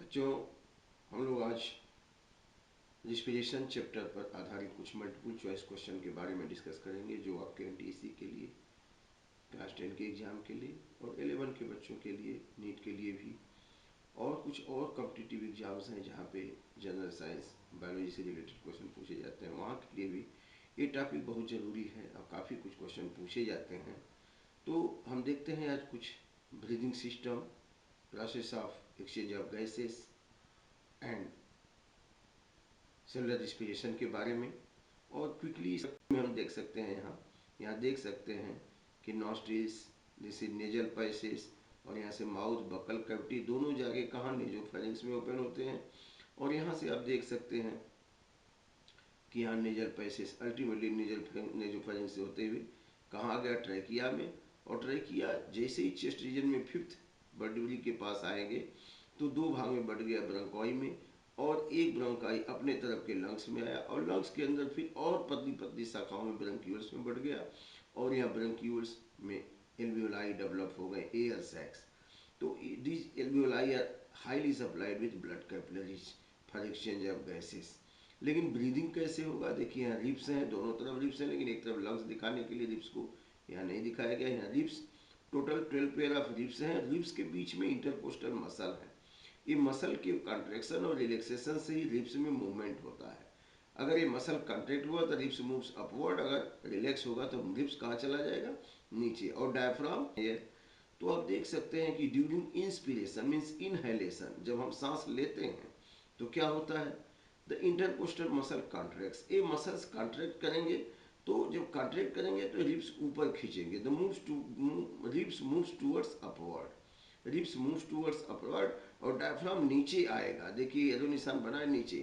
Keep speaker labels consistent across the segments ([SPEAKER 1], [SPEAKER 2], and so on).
[SPEAKER 1] बच्चों, हम लोग आज रिस्पिरेशन चैप्टर पर आधारित कुछ मल्टीपल चॉइस क्वेश्चन के बारे में डिस्कस करेंगे जो आपके एनटीएससी के लिए, क्लास 10 के एग्ज़ाम के लिए और 11 के बच्चों के लिए, नीट के लिए भी, और कुछ और कॉम्पिटिटिव एग्ज़ाम्स हैं जहाँ पे जनरल साइंस, बायोलॉजी से रिलेटेड क्वेश्चन पूछे जाते हैं, वहाँ के लिए भी ये टॉपिक बहुत ज़रूरी है और काफ़ी कुछ क्वेश्चन पूछे जाते हैं। तो हम देखते हैं आज कुछ breathing system, process of exchange of gases and cellular respiration के बारे में। और क्विकली इसमें हम देख सकते हैं, यहाँ देख सकते हैं कि नॉस्ट्रिल्स, जैसे नेजल पैसेज, और यहाँ से माउथ, बकल कैविटी दोनों जाके कहाँ, नेजोफेरिंक्स में ओपन होते हैं। और यहाँ से आप देख सकते हैं कि यहाँ नेजल पैसेज अल्टीमेटली नेजोफेरिंक्स से होते हुए कहाँ आ गया, ट्रैकिया में। और ट्रैकिया जैसे ही चेस्ट रीजन में 5th वर्टिब्रल के पास आएंगे तो दो भाग में बढ़ गया, ब्रोंकाई में, और एक ब्रोंकाई अपने तरफ के लंग्स में आया, और लंग्स के अंदर फिर और पतली पतली शाखाओं में ब्रोंक्यूल्स में बढ़ गया, और यहाँ ब्रोंक्यूल्स में एल्वियोलाई डेवलप हो गए, एयर सैक्स। तो this alveoli are highly supplied with blood capillaries for exchange of gases. लेकिन ब्रीदिंग कैसे होगा, देखिए यहाँ रिप्स हैं, दोनों तरफ रिप्स हैं, लेकिन एक तरफ लंग्स दिखाने के लिए रिप्स को यहाँ नहीं दिखाया गया। यहाँ ribs, total 12 pair of ribs हैं। रिप्स के बीच में इंटरकोस्टल मसल है। ये मसल के कॉन्ट्रैक्शन और रिलैक्सेशन से ही रिप्स में मूवमेंट होता है। अगर ये मसल कॉन्ट्रैक्ट हुआ तो रिप्स मूव्स अपवर्ड, अगर रिलैक्स होगा तो रिप्स कहाँ चला जाएगा, नीचे। और डायफ्राम है, तो आप देख सकते हैं कि ड्यूरिंग इंस्पिरेशन मीन्स इनहेलेशन, जब हम सांस लेते हैं तो क्या होता है, द इंटरकोस्टल मसल कॉन्ट्रैक्ट्स, ये मसल्स कॉन्ट्रैक्ट करेंगे, तो जब कॉन्ट्रैक्ट करेंगे तो रिप्स ऊपर खींचेंगे, the moves to ribs moves towards upward, ribs moves towards upward, और डायफ्राम नीचे आएगा। देखिए एरो निशान बना है नीचे,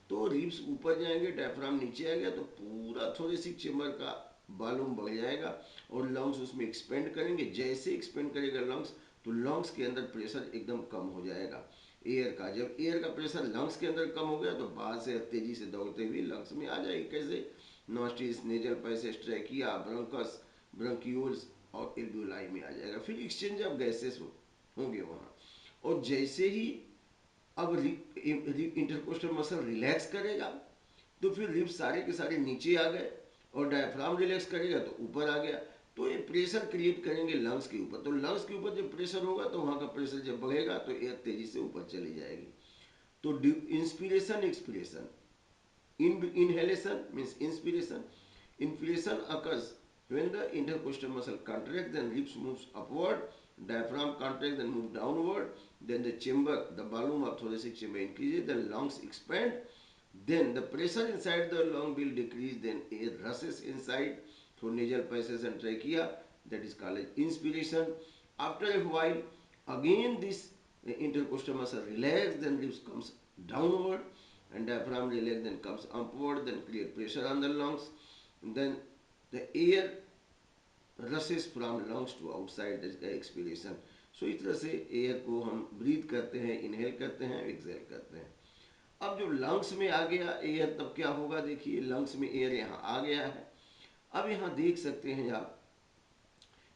[SPEAKER 1] तो रिप्स ऊपर जाएंगे, डायफ्राम नीचे आएगा, तो पूरा थोरेसिक चेम्बर का वॉल्यूम बढ़ जाएगा और लंग्स उसमें एक्सपेंड करेंगे। जैसे एक्सपेंड करेगा लंग्स, तो लंग्स के अंदर प्रेशर एकदम कम हो जाएगा एयर का। जब एयर का प्रेशर लंग्स के अंदर कम हो गया तो बाहर से तेजी से दौड़ते हुए लंग्स में आ जाएगी। कैसे, nostrils, nasal passage, trachea, bronchus, bronchioles और एल्वियोलाई में आ जाएगा। फिर एक्सचेंज ऑफ गैसेस होंगे वहाँ। और जैसे ही अब इंटरकोस्टल मसल रिलैक्स करेगा तो फिर रिब्स सारे के सारे नीचे आ गए, और डायफ्राम रिलैक्स करेगा तो ऊपर आ गया। तो ये प्रेशर क्रिएट करेंगे लंग्स के ऊपर। तो लंग्स के ऊपर जब प्रेशर होगा तो वहाँ का प्रेशर जब बढ़ेगा तो एयर तेजी से ऊपर चली जाएगी। तो inspiration, expiration, inhalation means inspiration. Inspiration occurs when the intercostal muscle contracts, then lips moves upward, diaphragm contracts, then move downward, then the chamber, the volume of thoracic chamber increases, then lungs expand, then the pressure inside the lung will decrease, then air rushes inside through nasal passages and trachea, that is called as inspiration. After a while, again this intercostal muscle relaxes, then lips comes downward, and diaphragm relax, then comes upward, then create pressure on the lungs, and then the air rushes from lungs to outside, that is the expiration. So इस तरह से air को हम breathe करते हैं, inhale करते हैं, exhale करते हैं। अब जो लंग्स में आ गया एयर, तब क्या होगा, देखिए लंग्स में एयर यहाँ आ गया है। अब यहाँ देख सकते हैं आप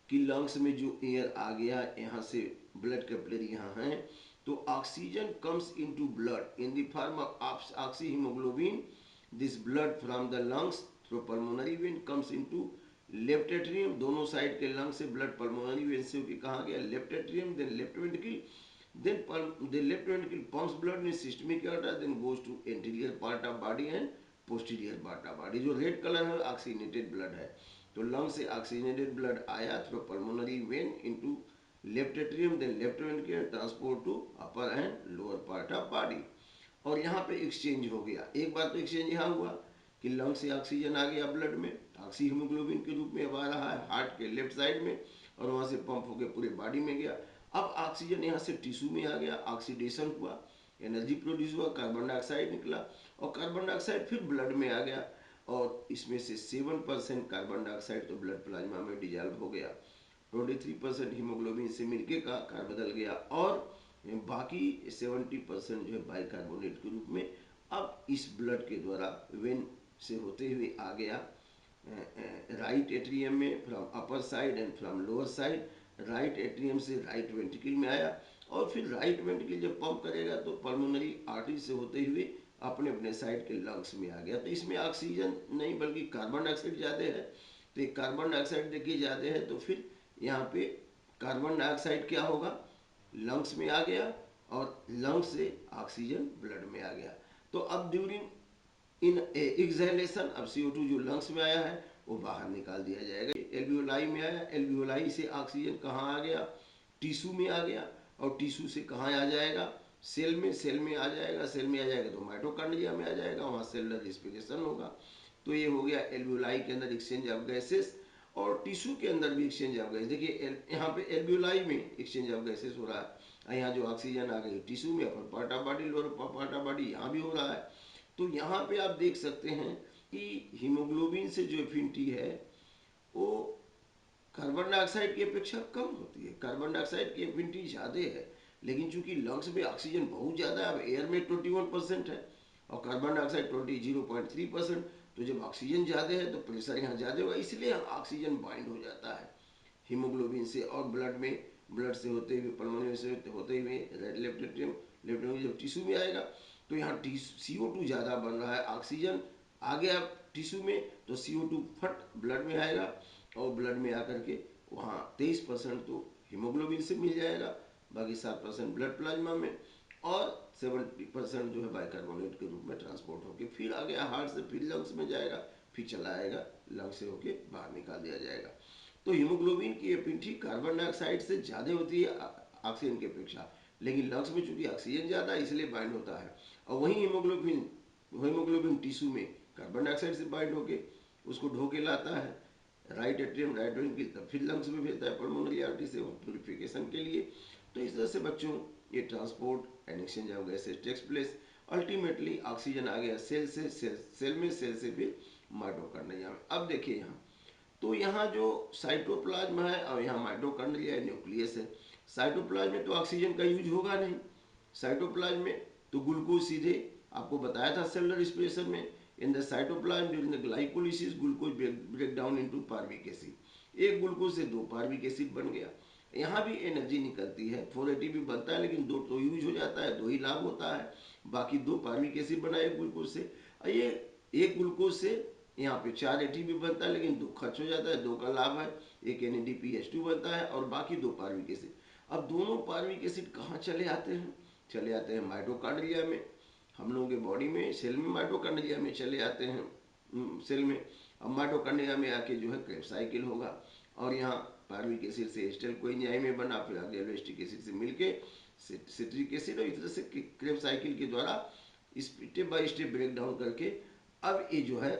[SPEAKER 1] कि लंग्स में जो एयर आ गया, यहाँ से ब्लड कैपिलरी यहाँ है, तो oxygen comes into blood in the form of oxy haemoglobin. This blood from the lungs through pulmonary vein comes into left atrium, दोनों साइड के लंग से ब्लड पल्मोनरी वेन से होकर कहाँ गया, left atrium, then left ventricle, then the left ventricle pumps blood in systemic aorta, then goes to anterior part of body and posterior part of body. जो red colour है oxygenated blood है, तो lung से oxygenated blood आया through pulmonary vein into left atrium, then left ventricle, transport to upper and lower part of body, और यहाँ पे exchange हो गया। एक बार तो एक्सचेंज यहाँ हुआ कि लंग से ऑक्सीजन आ गया ब्लड में, ऑक्सी हीमोग्लोबिन के रूप में अब आ रहा है हार्ट के लेफ्ट साइड में, और वहाँ से पंप होकर पूरे बॉडी में गया। अब ऑक्सीजन यहाँ से टिश्यू में आ गया, ऑक्सीडेशन हुआ, एनर्जी प्रोड्यूस हुआ, कार्बन डाइऑक्साइड निकला, और कार्बन डाइऑक्साइड फिर ब्लड में आ गया, और इसमें से 7% कार्बन डाइऑक्साइड तो ब्लड प्लाज्मा में डिजॉल्व हो गया, 23% हीमोग्लोबिन से मिलके का बदल गया, और बाकी 70% जो है बाइकार्बोनेट के रूप में अब इस ब्लड के द्वारा वेन से होते हुए आ गया राइट एट्रियम में, from upper side and from lower side. Right atrium से राइट वेंट्रिकल में आया, और फिर राइट वेंट्रिकल जब पंप करेगा तो पल्मोनरी आर्टरी से होते हुए अपने अपने साइड के लंग्स में आ गया। तो इसमें ऑक्सीजन नहीं बल्कि कार्बन डाइऑक्साइड ज़्यादा है, तो एक कार्बन डाइऑक्साइड देखिए ज़्यादा है, तो फिर यहाँ पे कार्बन डाइऑक्साइड क्या होगा, लंग्स में आ गया और लंग्स से ऑक्सीजन ब्लड में आ गया। तो अब ड्यूरिंग इन एक्सहेलेशन अब CO2 जो लंग्स में आया है वो बाहर निकाल दिया जाएगा। एल्वियोलाई में आया, एल्वियोलाई से ऑक्सीजन कहाँ आ गया, टिश्यू में आ गया, और टिश्यू से कहाँ आ जाएगा, सेल में, सेल में आ जाएगा, सेल में आ जाएगा तो माइटोकॉन्ड्रिया में आ जाएगा, वहाँ सेलुलर रेस्पिरेशन होगा। तो ये हो गया एल्वियोलाई के अंदर एक्सचेंज ऑफ गैसेस, और टिश्यू के अंदर भी एक्सचेंज ऑफ गैस। देखिए यहाँ पे एल्वियोलाई में एक्सचेंज ऑफ गैसेस हो रहा है, यहाँ जो ऑक्सीजन आ गई टिश्यू में, upper part body, lower part body यहाँ भी हो रहा है। तो यहाँ पे आप देख सकते हैं कि हीमोग्लोबिन से जो एफिनिटी है वो कार्बन डाइऑक्साइड की अपेक्षा कम होती है। कार्बन डाइऑक्साइड की एफिनिटी ज़्यादा है, लेकिन चूंकि लंग्स में ऑक्सीजन बहुत ज़्यादा है, अब एयर में 21% है और कार्बन डाइऑक्साइड 0.3%, तो जब ऑक्सीजन ज़्यादा है तो प्रेशर यहाँ ज़्यादा होगा, इसलिए ऑक्सीजन बाइंड हो जाता है हीमोग्लोबिन से और ब्लड में, ब्लड से होते हुए पल्मोनरी से होते हुए लेफ्ट एट्रियम जब टिश्यू में आएगा तो यहाँ CO2 ज़्यादा बन रहा है, ऑक्सीजन आ गया टिश्यू में तो CO2 फट ब्लड में आएगा, और ब्लड में आकर के वहाँ 23% तो हीमोग्लोबिन से मिल जाएगा, बाकी 7% ब्लड प्लाज्मा में, और 70% जो है बाइकार्बोनेट के रूप में ट्रांसपोर्ट होकर फिर आ गया हार्ट से, फिर लंग्स में जाएगा, फिर चला आएगा लंग्स से होके बाहर निकाल दिया जाएगा। तो हीमोग्लोबिन की एफिनिटी कार्बन डाइऑक्साइड से ज़्यादा होती है ऑक्सीजन की अपेक्षा, लेकिन लंग्स में चूंकि ऑक्सीजन ज़्यादा है इसलिए बाइंड होता है, और वही हीमोग्लोबिन टिश्यू में कार्बन डाइऑक्साइड से बाइंड होके उसको ढोके लाता है राइट एट्रियम, राइट वेंट्रिकल, तब फिर लंग्स में भेजता है पल्मोनरी आर्टरी से प्यूरिफिकेशन के लिए। तो इस तरह से बच्चों ये transport and exchange of gases takes place. Ultimately oxygen आ गया सेल से, सेल में, सेल से फिर माइटोकॉन्ड्रिया में। अब देखिए यहाँ, तो यहाँ जो साइटोप्लाज्म है और यहाँ माइटोकॉन्ड्रिया न्यूक्लियस है। साइटोप्लाज्म में तो ऑक्सीजन का यूज होगा नहीं, साइटोप्लाज्म में तो ग्लूकोज सीधे आपको बताया था सेलुलर रेस्पिरेशन में, in the cytoplasm during the glycolysis glucose break down into pyruvic acid, एक ग्लूकोज से 2 पार्विक एसिड बन गया। यहाँ भी एनर्जी निकलती है, 4 ATP बनता है, लेकिन 2 तो यूज हो जाता है, 2 ही लाभ होता है, बाकी 2 पार्विक एसिड बना एक ग्लूकोज से। ये एक ग्लूकोज से यहाँ पे 4 ATP बनता है, लेकिन 2 खर्च हो जाता है, 2 का लाभ है, एक NADPH2 बनता है और बाकी 2 पार्विक एसिड। अब दोनों पार्विक एसिड कहाँ चले आते हैं, चले आते हैं माइटोकॉन्ड्रिया में, हम लोगों के बॉडी में सेल में माइटोकॉन्ड्रिया में चले आते हैं सेल में। अब माइटोकॉन्ड्रिया में आके जो है क्रेब साइकिल होगा, और यहाँ पार्विक एसिड से एस्टर कोएंजाइम में बना, फिर आगे एल्वेस्टिक एसिड से मिलके सिट्रिक एसिड, और इस तरह से क्रेब साइकिल के द्वारा step by step break down करके अब ये जो है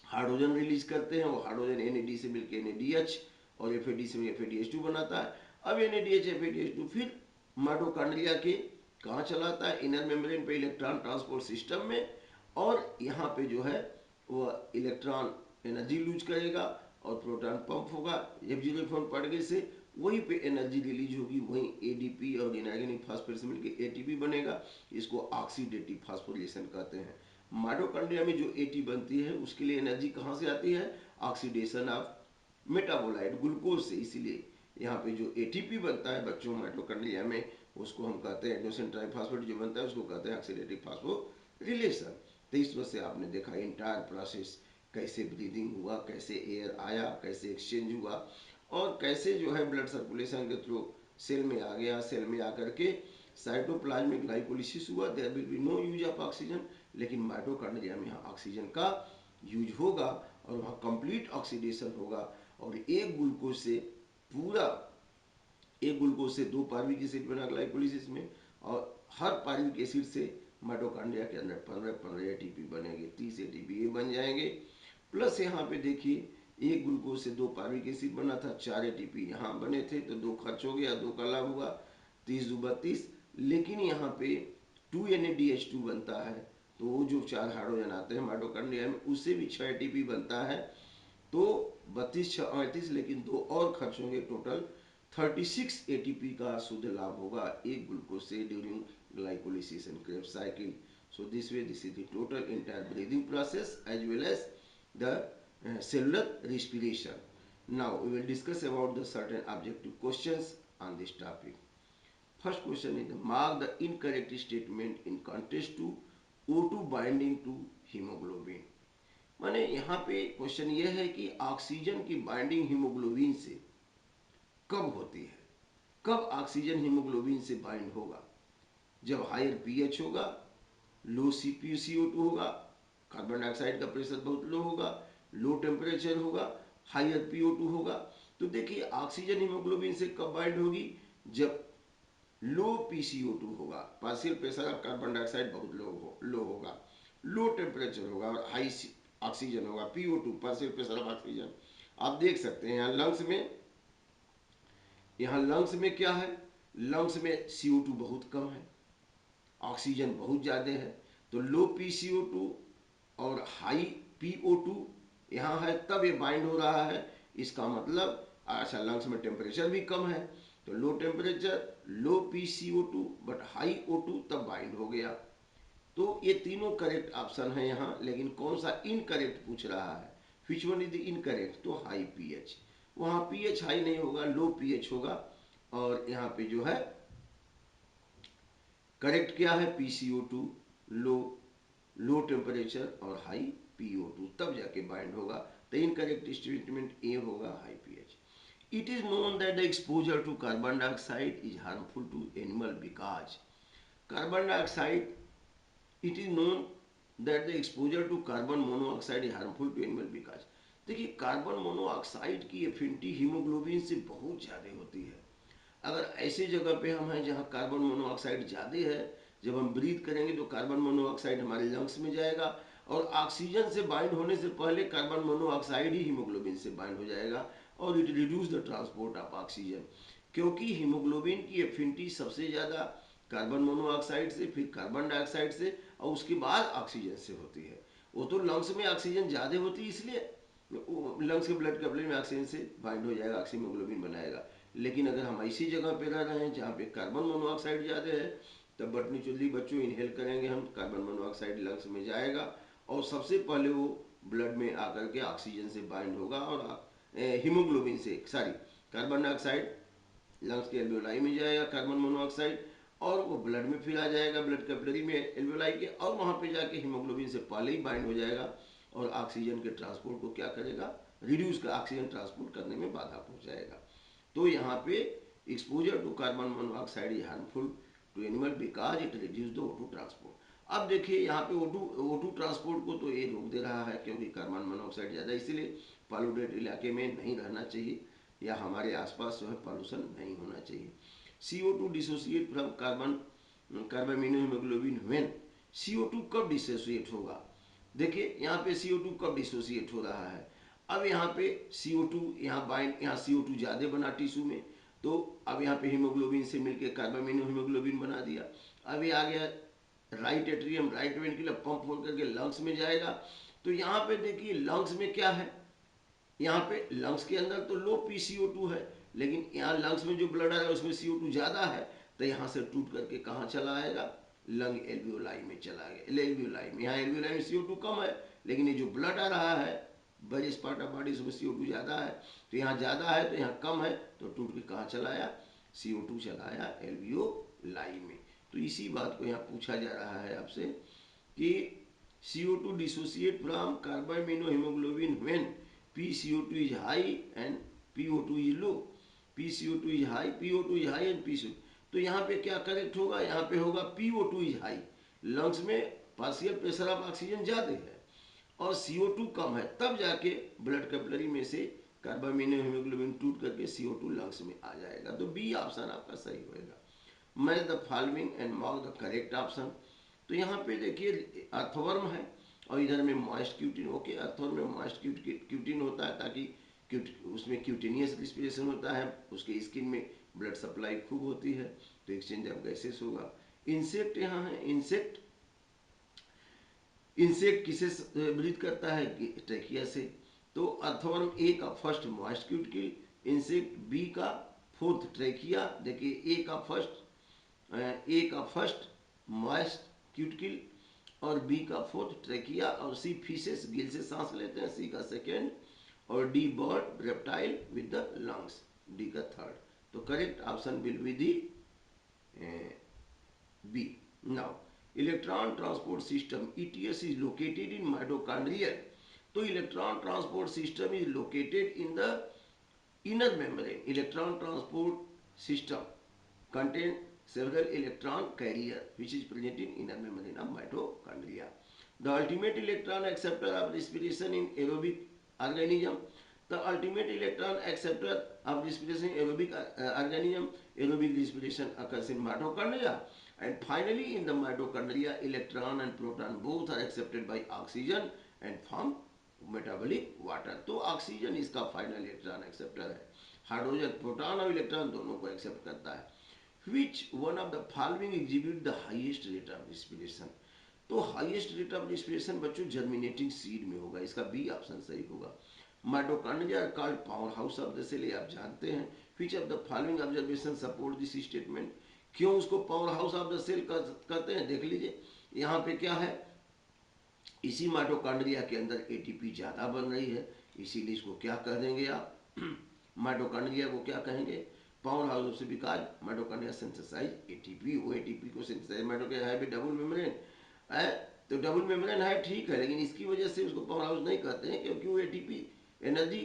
[SPEAKER 1] हाइड्रोजन रिलीज करते हैं, वो हाइड्रोजन NAD से मिलकर NADH और FAD से FADH2 बनाता है। अब NADH FADH2 फिर माइटोकॉन्ड्रिया के कहाँ चलाता है, इनर मेम्ब्रेन पे इलेक्ट्रॉन ट्रांसपोर्ट सिस्टम में, और यहाँ पे जो है वह इलेक्ट्रॉन एनर्जी लूज करेगा और प्रोटॉन पंप होगा F0 पड़ने से, वहीं पे एनर्जी रिलीज होगी, वहीं ADP और इनऑर्गेनिक फास्फेट से मिलकर ATP बनेगा, इसको ऑक्सीडेटिव फास्फोरिलेशन कहते हैं। माइटोकॉन्ड्रिया में जो AT बनती है उसके लिए एनर्जी कहाँ से आती है, ऑक्सीडेशन ऑफ मेटाबोलाइट ग्लूकोज से, इसीलिए यहाँ पे जो ATP बनता है बच्चों माइटोकॉन्ड्रिया में उसको हम कहते हैं एंडोसिन ट्राइफॉस्फेट, जो बनता है उसको कहते हैं ऑक्सीडेटिव फास्फोरिलेशन। तो इस वजह से आपने देखा इंटायर प्रोसेस, कैसे ब्रीदिंग हुआ, कैसे एयर आया, कैसे एक्सचेंज हुआ, और कैसे जो है ब्लड सर्कुलेशन के थ्रू सेल में आ गया, सेल में आकर के साइटोप्लाज्मिक ग्लाइकोलिसिस हुआ, there will be no use of oxygen, लेकिन माइटोकॉन्ड्रिया में यहाँ ऑक्सीजन का यूज होगा और वहाँ कंप्लीट ऑक्सीडेशन होगा, और एक ग्लूकोज से पूरा, एक ग्लूकोज से 2 पार्विक एसिड बना ग्लाइकोलिसिस में, और हर पार्विक एसिड से माइटोकॉन्ड्रिया के अंदर 15 ATP बनेंगे, 30 ATP ये बन जाएंगे। प्लस यहाँ पे देखिए एक ग्लूकोज से 2 पार्विक एसिड बना था, 4 ATP यहाँ बने थे, तो 2 खर्च हो गया, 2 का लाभ हुआ, 30 × 32, लेकिन यहाँ पे 2 NADH2 बनता है, तो वो जो 4 हाइड्रोजन आते हैं माइटोकॉन्ड्रिया में उससे भी 6 ATP बनता है, तो 32 6 38, लेकिन 2 और खर्च होंगे, टोटल 36 ATP का शुद्ध लाभ होगा एक ग्लूकोज से during glycolysis and Krebs cycle. So this way, this is the total entire breathing process as well as the cellular respiration. Now we will discuss about the certain objective questions on this topic. First question is mark the incorrect statement in context to O2 binding to haemoglobin. माने यहाँ पे question ये है कि oxygen की binding haemoglobin से कब होती है, कब ऑक्सीजन हीमोग्लोबिन से बाइंड होगा? जब हायर पीएच होगा, लो CO2 होगा, कार्बन डाइऑक्साइड का प्रेशर बहुत लो होगा, लो टेम्परेचर होगा, हायर PO2 होगा। तो देखिए ऑक्सीजन हीमोग्लोबिन से कब बाइंड होगी? जब लो PCO2 होगा, partial pressure of carbon dioxide बहुत लो होगा, लो टेम्परेचर होगा और हाई ऑक्सीजन होगा, PO2 partial pressure of oxygen. आप देख सकते हैं यहाँ लंग्स में क्या है? लंग्स में CO2 बहुत कम है, ऑक्सीजन बहुत ज़्यादा है। तो लो PCO2 और हाई PO2 यहाँ है, तब ये बाइंड हो रहा है। इसका मतलब अच्छा लंग्स में टेम्परेचर भी कम है, तो low temperature, low PCO2 but high O2, तब बाइंड हो गया। तो ये तीनों करेक्ट ऑप्शन है यहाँ, लेकिन कौन सा इनकरेक्ट पूछ रहा है? Which one is the incorrect? तो हाई पीएच। वहाँ पीएच हाई नहीं होगा, लो पीएच होगा। और यहाँ पे जो है करेक्ट क्या है? PCO2, लो लो टेम्परेचर और हाई PO2, तब जाके बाइंड होगा। तो इनकरेक्ट स्टेटमेंट ए होगा, high pH. It is known that the exposure to carbon dioxide is harmful to animal because carbon dioxide, it is known that the exposure to carbon monoxide is harmful to animal because. देखिए carbon monoxide की affinity haemoglobin से बहुत ज़्यादा होती है। अगर ऐसे जगह पे हम हैं जहाँ कार्बन मोनोऑक्साइड ज़्यादा है, जब हम ब्रीथ करेंगे तो कार्बन मोनोऑक्साइड हमारे लंग्स में जाएगा और ऑक्सीजन से बाइंड होने से पहले कार्बन मोनोऑक्साइड ही हीमोग्लोबिन से बाइंड हो जाएगा और it reduce the transport of oxygen. क्योंकि हीमोग्लोबिन की एफिनिटी सबसे ज़्यादा कार्बन मोनोऑक्साइड से, फिर कार्बन डाइऑक्साइड से और उसके बाद ऑक्सीजन से होती है। वो तो लंग्स में ऑक्सीजन ज़्यादा होती है, इसलिए लंग्स के ब्लड कैपिलरी में ऑक्सीजन से बाइंड हो जाएगा, ऑक्सीमोग्लोबिन बनाएगा। लेकिन अगर हम ऐसी जगह पे रह रहे हैं जहाँ पे कार्बन मोनोऑक्साइड ज़्यादा है, तब बटनी चुल्ली बच्चों इनहेल करेंगे हम, कार्बन मोनोऑक्साइड लंग्स में जाएगा और सबसे पहले वो ब्लड में आकर के ऑक्सीजन से बाइंड होगा और हीमोग्लोबिन से, सॉरी, कार्बन डाइऑक्साइड लंग्स के एल्वेओलाई में जाएगा, कार्बन मोनोऑक्साइड, और वो ब्लड में फिर आ जाएगा, ब्लड कैपिलरी में एल्वेओलाई के, और वहाँ पे जाके हीमोग्लोबिन से पहले ही बाइंड हो जाएगा और ऑक्सीजन के ट्रांसपोर्ट को क्या करेगा? रिड्यूस कर, ऑक्सीजन ट्रांसपोर्ट करने में बाधा पहुँचाएगा। तो यहाँ पे exposure to carbon monoxide is harmful to animal because it reduce the O2 transport. अब देखिए यहाँ पे O2 ट्रांसपोर्ट को तो ये रोक दे रहा है क्योंकि कार्बन मोनोऑक्साइड ज़्यादा, इसलिए पॉल्यूटेड इलाके में नहीं रहना चाहिए या हमारे आसपास जो है पॉल्यूशन नहीं होना चाहिए। CO2 dissociate from carbamino haemoglobin when, CO2 कब डिसोसिएट होगा? देखिए यहाँ पे CO2 कब डिसोसिएट हो रहा है? अब यहाँ पे CO2 यहाँ बाइंड, यहाँ CO2 ज़्यादा बना टिश्यू में, तो अब यहाँ पे हीमोग्लोबिन से मिलकर कार्बामिनो हीमोग्लोबिन बना दिया। अब ये आ गया right atrium, right ventricular, pump होकर के लंग्स में जाएगा। तो यहाँ पे देखिए लंग्स में क्या है? यहाँ पे लंग्स के अंदर तो लो PCO2 है, लेकिन यहाँ लंग्स में जो ब्लड आ रहा है उसमें CO2 ज़्यादा है, तो यहाँ से टूट करके कहाँ चला आएगा? लंग एल्वियोलाई में चला गया, एल्वियोलाई में। यहाँ एल्वियोलाई में CO2 कम है, लेकिन ये जो ब्लड आ रहा है बड़े पार्ट ऑफ बॉडी उसमें CO2 ज़्यादा है, तो यहाँ ज़्यादा है तो यहाँ कम है, तो टूट के कहाँ चला आया? CO2 चला आया एल्वियोलाई में। तो इसी बात को यहाँ पूछा जा रहा है आपसे कि CO2 dissociate from carbaminohaemoglobin when PCO2 is high and PO2 is low. PCO2 is high, PO2 is high and PCO2। तो यहाँ पे क्या करेक्ट होगा? यहाँ पे होगा PO2 is high। लंग्स में पार्शियल प्रेशर ऑफ ऑक्सीजन ज़्यादा है और CO2 कम है, तब जाके ब्लड कैपिलरी में से कार्बामिनो हीमोग्लोबिन टूट करके CO2 लंग्स में आ जाएगा। तो बी ऑप्शन आपका सही होएगा। Match the following and mark the correct option. तो यहाँ पे देखिए अर्थवर्म है और इधर में मॉइस्ट क्यूटिन। ओके, अर्थवर्म में मॉइस्ट क्यूटिन होता है ताकि उसमें क्यूटिनियस रिस्पिरेशन होता है, उसके स्किन में ब्लड सप्लाई खूब होती है, तो एक्सचेंज ऑफ गैसेस होगा। इंसेक्ट यहाँ है, इंसेक्ट किसे ब्रीथ करता है? ट्रेकिया से। तो अर्थवर्म ए का first moist cuticle, insect B का फोर्थ ट्रेकिया। देखिए ए का फर्स्ट मॉइस्ट क्यूटिकल और बी का फोर्थ ट्रेकिया, और सी फिशेस गिल से सांस लेते हैं, सी का सेकेंड, और D bird reptile with the lungs, D का थर्ड। तो correct option will be the B. Now, electron transport system ETS is located in mitochondria. तो electron transport system is located in the inner membrane. Electron transport system contain several electron carrier which is present in inner membrane of mitochondria. The ultimate electron acceptor of respiration in aerobic organism. The ultimate electron acceptor of respiration in aerobic organism, aerobic respiration occurs in mitochondria. And finally, in the mitochondria, electron and proton both are accepted by oxygen and form metabolic water. तो oxygen इसका final electron acceptor है. Hydrogen proton और electron दोनों को accept करता है. Which one of the following exhibit the highest rate of respiration. तो highest rate of respiration बच्चों जर्मिनेटिंग सीड में होगा. इसका बी ऑप्शन सही होगा. Mitochondria called power house of the cell, ये आप जानते हैं. Which of the following observation support this statement. क्यों उसको power house of the cell कहते हैं, देख लीजिए. यहाँ पे क्या है, इसी माइटोकॉन्ड्रिया के अंदर एटीपी ज़्यादा बन रही है, इसीलिए इसको क्या कह देंगे आप, माइटोकॉन्ड्रिया को क्या कहेंगे, पावर हाउस से, बिकॉज माइटोकॉन्ड्रिया सिंथेसाइज एटीपी. वो एटीपी को सिंथेसाइज, माइटोकॉन्ड्रिया है भी डबल मेम्ब्रेन है, तो डबल मेम्ब्रेन है ठीक है, लेकिन इसकी वजह से उसको पावर हाउस नहीं कहते हैं क्योंकि वो एटीपी एनर्जी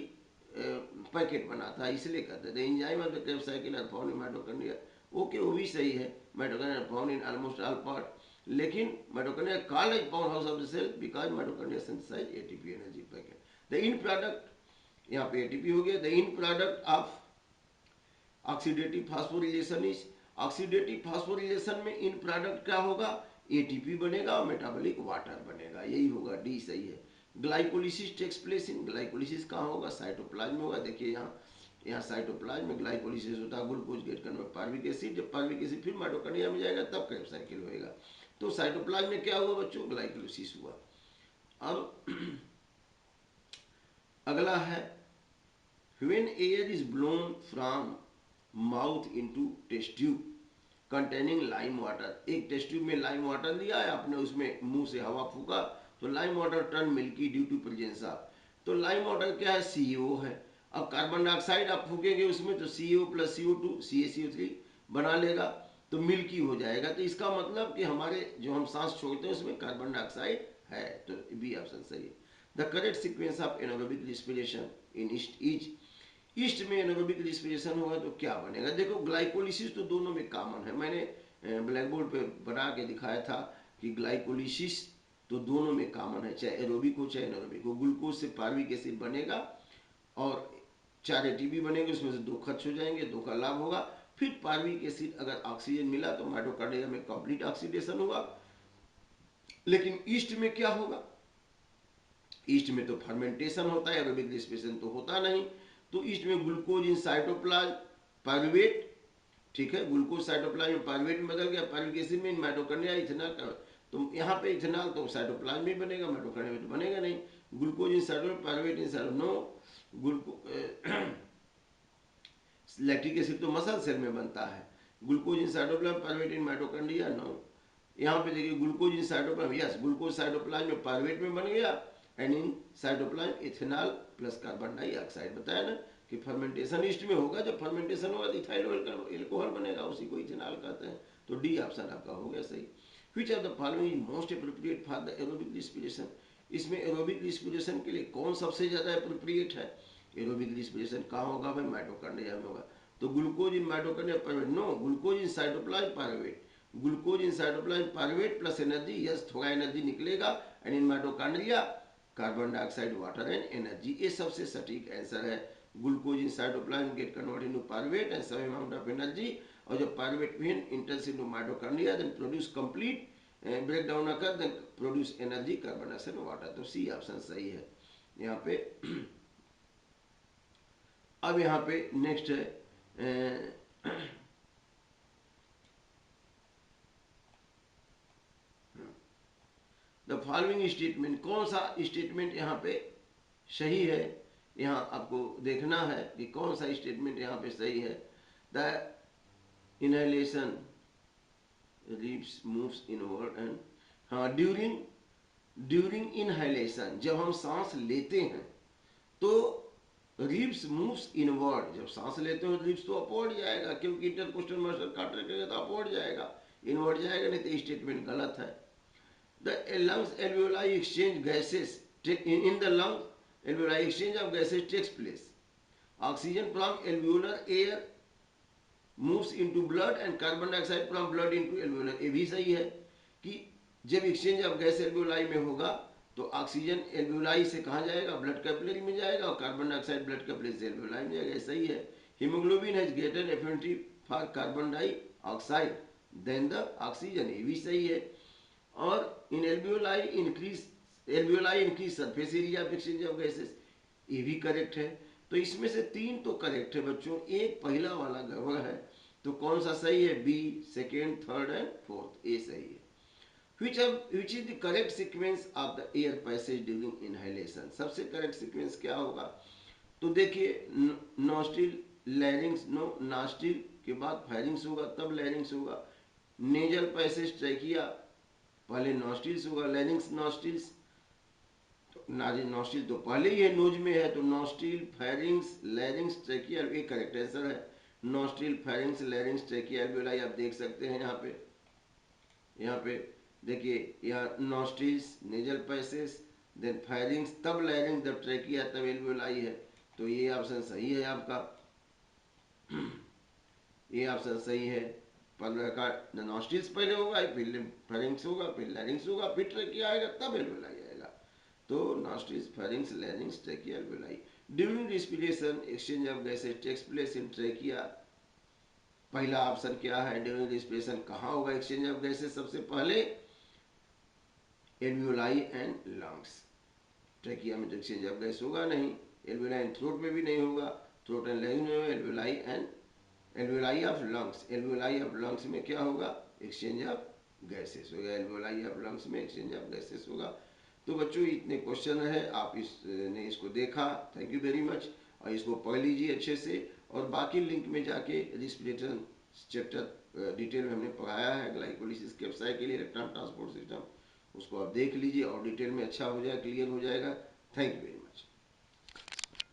[SPEAKER 1] पैकेट बनाता है, इसलिए कहते हैं. Enzyme of the Krebs cycle are found in mitochondria. Okay, वो भी सही है. Mitochondria found in almost all part, लेकिन mitochondria called as powerhouse of the cell because mitochondria synthesize ATP energy packet. The end product, यहाँ पे ATP हो गया. The end product of oxidative phosphorylation is, oxidative phosphorylation में end product क्या होगा, ATP बनेगा और metabolic water बनेगा. यही होगा, डी सही है. Glycolysis takes place in, glycolysis कहाँ होगा, साइटोप्लाज्म में होगा. देखिए यहाँ साइटोप्लाज्म में ग्लाइकोलिसिस होता है. ग्लूकोज गेट करने में पार्विक एसिड, जब पार्विक एसिड फिर माइटोकॉन्ड्रिया में जाएगा तब क्रेब्स साइकिल होएगा. तो साइटोप्लाज्म में क्या हुआ बच्चों, ग्लाइकोलिसिस हुआ. अब अगला है, when air is blown from mouth into test tube containing lime water. एक टेस्ट ट्यूब में लाइम वाटर लिया है आपने, उसमें मुंह से हवा फूका तो lime water turn milky due to presence of. तो लाइम वाटर क्या है, CO है. अब कार्बन डाइऑक्साइड आप फूकेंगे उसमें तो CO प्लस CO2 CaCO3 बना लेगा तो मिल्की हो जाएगा. तो इसका मतलब कि हमारे जो हम सांस छोड़ते हैं उसमें कार्बन डाइऑक्साइड है, तो बी ऑप्शन सही है. The correct sequence of anaerobic respiration in east is, east में एनारोबिक रिस्पिरेशन होगा तो क्या बनेगा. देखो ग्लाइकोलिसिस तो दोनों में कॉमन है, मैंने ब्लैक बोर्ड पे बना के दिखाया था कि ग्लाइकोलिसिस तो दोनों में कॉमन है, चाहे एरोबिक हो चाहे एनारोबिक हो. ग्लूकोज से पार्विक एसिड बनेगा और 4 ATP बनेंगे, उसमें से 2 खर्च हो जाएंगे, 2 का लाभ होगा. फिर पार्विक एसिड अगर ऑक्सीजन मिला तो माइटोकॉन्ड्रिया में कंप्लीट ऑक्सीडेशन होगा. लेकिन ईस्ट में क्या होगा, ईस्ट में तो फर्मेंटेशन होता है, एरोबिक रिस्पिरेशन तो होता नहीं. तो ईस्ट में ग्लूकोज इन साइटोप्लाज्म पायरुवेट, ठीक है, ग्लूकोज साइटोप्लाज्म में पायरुवेट में बदल गया, पायरुविक एसिड में माइटोकॉन्ड्रिया इथेनॉल का, तो यहाँ पे इथेनॉल तो साइटोप्लाज्म में बनेगा, माइटोकॉन्ड्रिया में तो बनेगा नहीं. Glucose in cytoplasm, pyruvate in cyto, no. Lactic acid तो मसल सेल में बनता है. Glucose in cytoplasm, pyruvate in mitochondria, no. यहाँ पे देखिए glucose in cytoplasm, yes, glucose cytoplasm में पायरुवेट में बन गया and in cytoplasm ethanol plus carbon dioxide. बताया ना कि फर्मेंटेशन ईस्ट में होगा, जब फर्मेंटेशन होगा तो इथाइल एल्कोहल बनेगा, उसी को इथेनॉल कहते हैं. तो डी ऑप्शन आपका हो गया सही. Which of the following is most appropriate for the aerobic respiration. इसमें एरोबिक रिस्पिरेशन के लिए कौन सबसे ज्यादा एप्रोप्रिएट है. एरोबिक रिस्पिरेशन कहाँ होगा भाई, माइटोकॉन्ड्रिया में होगा. तो glucose in mitochondria pyruvate, no. Glucose in cytoplasm pyruvate, glucose in cytoplasm pyruvate plus energy, yes, थोड़ा एनर्जी निकलेगा. And in mitochondria carbon dioxide, water and energy. ये सबसे सटीक आंसर है. Glucose in cytoplasm get convert into pyruvate and some amount of energy, और जब pyruvate when enters into mitochondria then produce complete break down occur, then produce energy, carbon dioxide, water. तो C option सही है यहाँ पे. अब यहाँ पे नेक्स्ट है द फॉलोइंग स्टेटमेंट. कौन सा स्टेटमेंट यहाँ पे सही है, यहाँ आपको देखना है कि कौन सा स्टेटमेंट यहाँ पे सही है. The inhalation lips moves inward and, हाँ, ड्यूरिंग इनहेलेशन, जब हम सांस लेते हैं तो रिब्स मूव्स इनवर्ड, जब सांस लेते हो रिब्स तो अपवर्ड जाएगा, क्योंकि इंटरकोस्टल मसल काट रखेगा तो अपवर्ड जाएगा, इनवर्ड जाएगा नहीं, तो स्टेटमेंट गलत है। The lungs alveoli exchange gases in the lung alveoli exchange of gases takes place, oxygen from alveolar air moves into blood and carbon dioxide from blood into alveolar. ये भी सही है कि जब एक्सचेंज ऑफ गैस एल्वियोलाई में होगा तो oxygen alveoli से कहाँ जाएगा, ब्लड कैपिलरी में जाएगा, और कार्बन डाइऑक्साइड ब्लड कैपिलरी से एल्वियोलाई में जाएगा, सही है। Haemoglobin has greater affinity for carbon dioxide than the oxygen, ये भी सही है। और in alveoli increase surface area of exchange of gases, ये भी करेक्ट है। तो इसमें से 3 तो करेक्ट है बच्चों, एक पहला वाला गड़बड़ है। तो कौन सा सही है, B, second, third and fourth, A सही है। which is the correct sequence of the air passage during inhalation, सबसे करेक्ट सीक्वेंस क्या होगा? तो देखिए नॉस्ट्रिल लैरिंग्स, नो नॉस्ट्रिल के बाद फायरिंग्स होगा तब लैरिंग्स होगा, नेजल पैसेज ट्रैकिया पहले नॉस्ट्रिल्स होगा, लैरिंग्स नॉस्ट्रिल्स, नॉस्ट्रिल तो पहले ही है, नोज में है, तो नॉस्ट्रिल फैरिंग्स लैरिंग्स ट्रैकिया, ये करेक्ट आंसर है। Nostril pharynx larynx trachea alveoli आप देख सकते हैं यहाँ पे देखिए, यहाँ nostrils nasal passage then pharynx तब लैरिंग्स जब ट्रैकिया तब एल्वियोलाई है, तो ये ऑप्शन सही है आपका, ये ऑप्शन सही है। पंद्रह का नॉस्ट्रिल्स पहले होगा, फिर फैरिंग्स होगा, फिर लैरिंग्स होगा, फिर ट्रैकिया आएगा, तब एल्वियोलाई आएगा। तो nostrils pharynx larynx trachea alveoli. During respiration exchange of gases takes place in trachea, पहला ऑप्शन क्या है, ड्यूरिंग रेस्पिरेशन कहाँ होगा एक्सचेंज ऑफ गैसेस सबसे पहले, एल्वियोलाई एंड लंग्स। ट्रैकिया में तो एक्सचेंज ऑफ गैस होगा नहीं, एल्वियोलाई एंड थ्रोट में भी नहीं होगा, थ्रोट एंड लंग्स में alveoli and alveoli of lungs, alveoli of lungs में क्या होगा, एक्सचेंज ऑफ गैसेस होगा, एल्वियोलाई ऑफ लंग्स में एक्सचेंज ऑफ गैसेस होगा। तो बच्चों इतने क्वेश्चन है, आप इसको देखा, थैंक यू वेरी मच, और इसको पढ़ लीजिए अच्छे से, और बाकी लिंक में जाके रेस्पिरेटर चैप्टर डिटेल में हमने पढ़ाया है, ग्लाइकोलिसिस कैप्साइकिल इलेक्ट्रॉन ट्रांसपोर्ट सिस्टम, उसको आप देख लीजिए और डिटेल में अच्छा हो जाएगा, क्लियर हो जाएगा। Thank you very much.